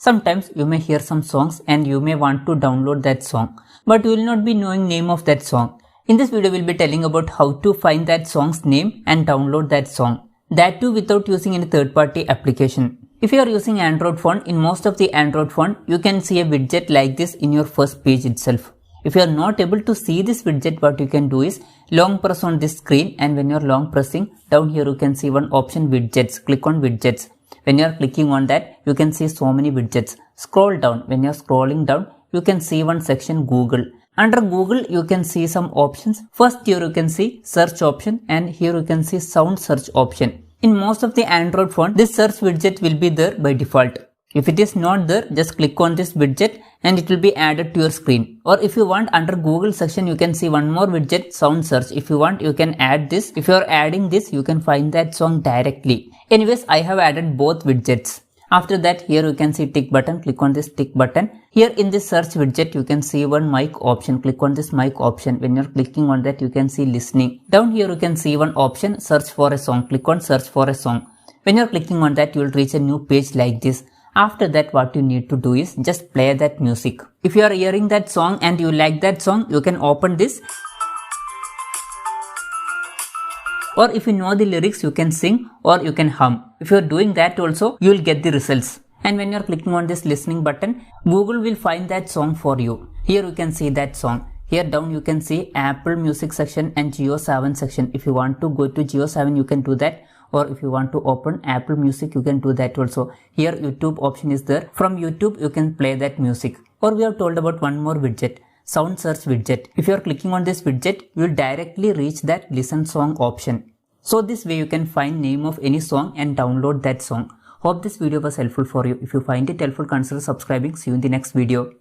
Sometimes you may hear some songs and you may want to download that song, but you will not be knowing name of that song. In this video, we will be telling about how to find that song's name and download that song. That too without using any third-party application. If you are using Android phone, in most of the Android phone, you can see a widget like this in your first page itself. If you are not able to see this widget, what you can do is long press on this screen, and when you are long pressing, down here you can see one option widgets. Click on widgets. When you are clicking on that, you can see so many widgets. Scroll down. When you are scrolling down, you can see one section Google. Under Google, you can see some options. First here you can see search option, and here you can see sound search option. In most of the Android phone, this search widget will be there by default. If it is not there, just click on this widget and it will be added to your screen. Or if you want, under Google section, you can see one more widget, sound search. If you want, you can add this. If you are adding this, you can find that song directly. Anyways, I have added both widgets. After that, here you can see tick button. Click on this tick button. Here in this search widget, you can see one mic option. Click on this mic option. When you're clicking on that, you can see listening. Down here, you can see one option, search for a song. Click on search for a song. When you're clicking on that, you will reach a new page like this. After that, what you need to do is just play that music. If you are hearing that song and you like that song, you can open this. Or if you know the lyrics, you can sing or you can hum. If you are doing that also, you will get the results. And when you are clicking on this listening button, Google will find that song for you. Here you can see that song. Here down you can see Apple Music section and JioSaavn section. If you want to go to JioSaavn, you can do that. Or if you want to open Apple Music, you can do that also. Here YouTube option is there. From YouTube, you can play that music. Or we have told about one more widget, sound search widget. If you are clicking on this widget, you will directly reach that listen song option. So this way you can find name of any song and download that song. Hope this video was helpful for you. If you find it helpful, consider subscribing. See you in the next video.